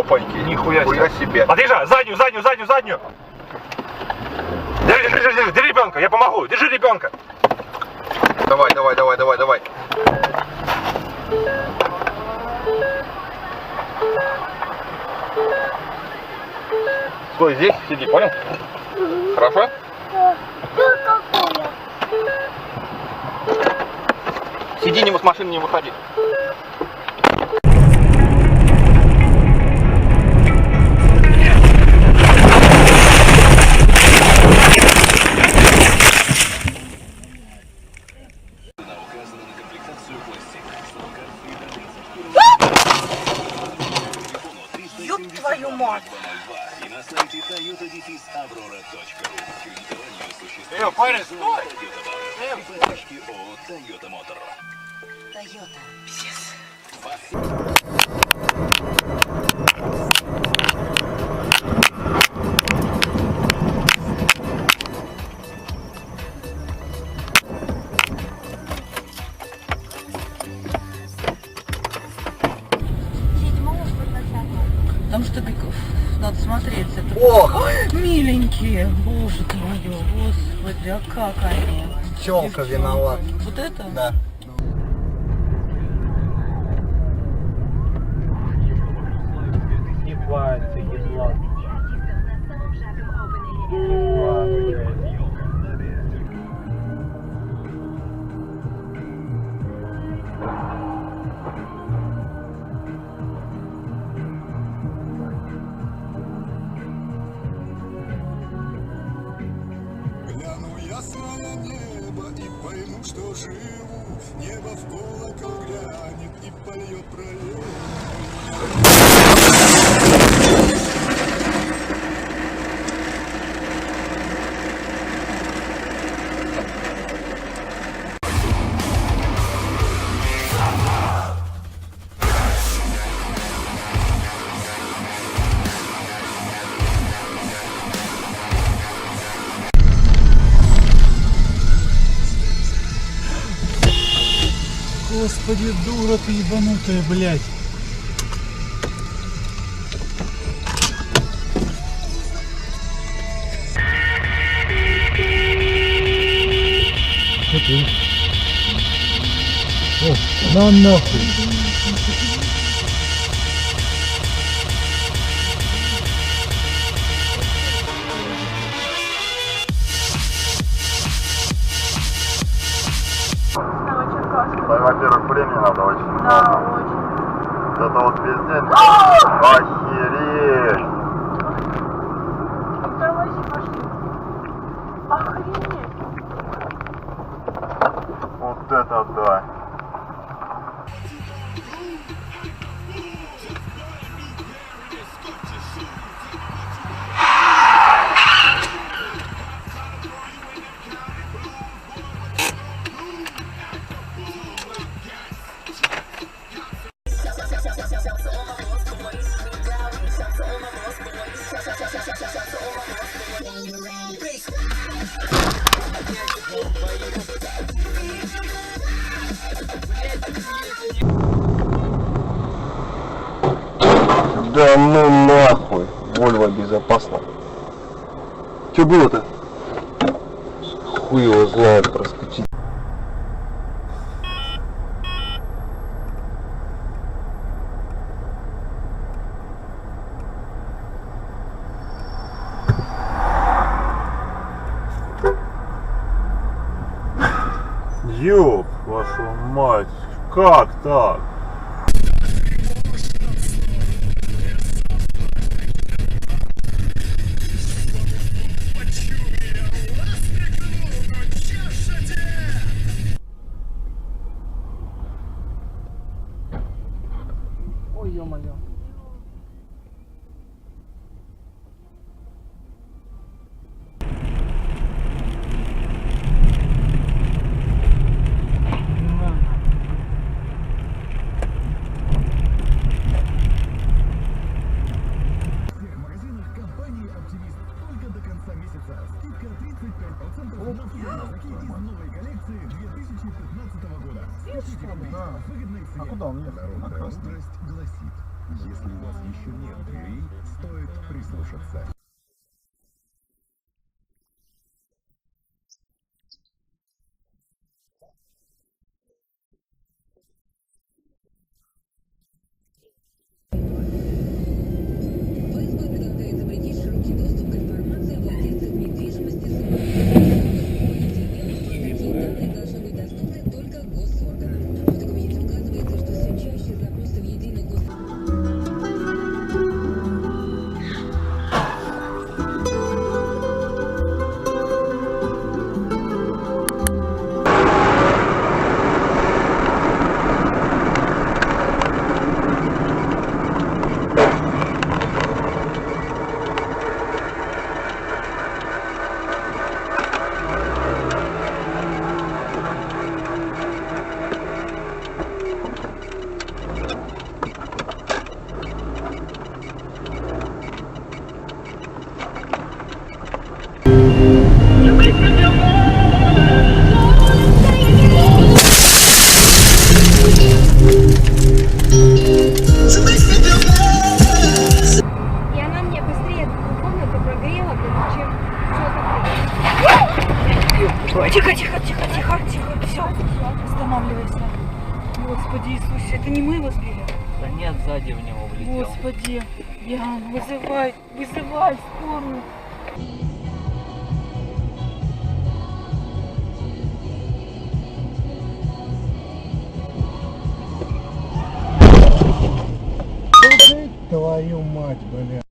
Опаньки. Нихуя себе. Подъезжай, заднюю. Держи ребенка, я помогу. Держи ребенка. Давай. Стой здесь, сиди, понял? Хорошо? Сиди, с машины не выходи. Ёб твою мать! Парень, стой! Тойота, пиздец. Там что надо смотреться. Ой, миленькие, боже ты мой, господи, а как они? Пчелка виновата. Вот это? Да. Гляну ясное небо и пойму, что живу. Небо в колокол глянет и польет пролив. Господи, дура ты ебанутая, блядь. О, на нахуй. Во-первых, времени надо очень. Да, очень. Это вот весь день. Охереть! Давай пошли. Охренеть. Вот это да. Да ну нахуй. Вольво безопасно. Что было-то? Хуй его знает, проскочить. Ёб вашу мать. Как так? Ой, ё-моё. А куда он ехал? Народная мудрость гласит: Если у вас еще нет дверей, стоит прислушаться. ФСБ предлагает запретить широкий доступ к информации о владельцах недвижимости. Такие данные должны быть доступны только госорганам. В документе указывается, что все чаще запросы в единый И она мне быстрее комнату прогрела, чем все. Тихо, тихо, тихо, тихо, тихо. Все, останавливайся. Господи Иисусе, это не мы его сбили? Да нет, сзади в него влетел. Господи, Ян, вызывай скорую. Твою мать, бля.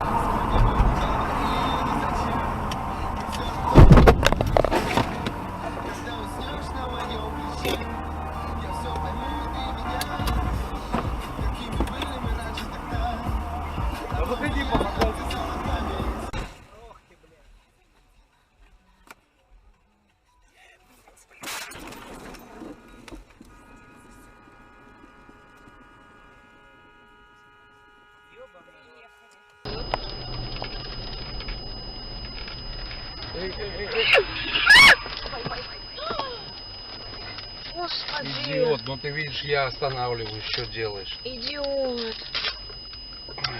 Господи, Идиот, ну ты видишь, я останавливаюсь, что делаешь? идиот.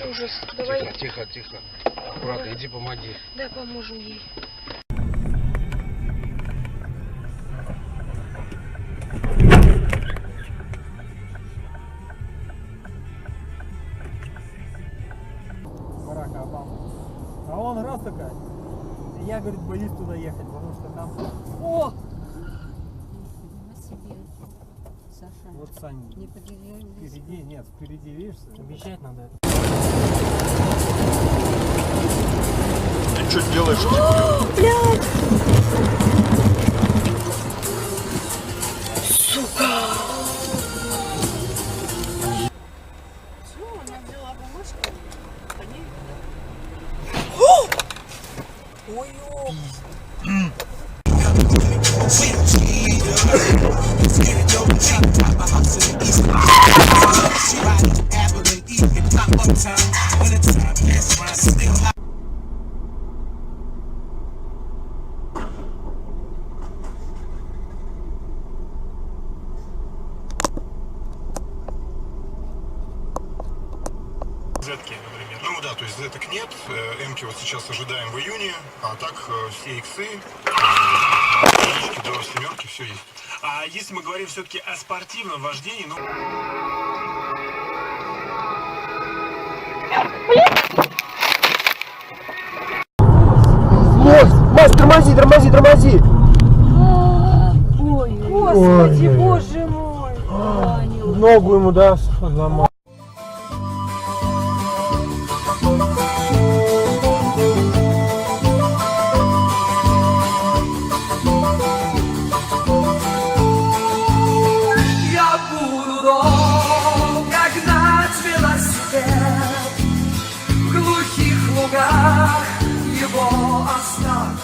Ужас. Давай, Тихо, тихо. Аккуратно, иди помоги. дай поможем ей. Барак Обама. А он раз такая. Я, говорит, боюсь туда ехать, потому что там... О! Саша, Вот, Сань, не подъезжай. впереди, нет, впереди, видишь, обещать надо это. Ты что делаешь? Все, она взяла бумажку. Ой, Зетки, например. Ну да, то есть зеток нет, М-ки вот сейчас ожидаем в июне, а так все иксы, до семерки, все есть. А если мы говорим все-таки о спортивном вождении, ну... Мась, тормози, тормози, тормози! Господи, боже мой. Ногу ему, да, сломал. Я буду долго гнать велосипед, в глухих лугах его оставлю.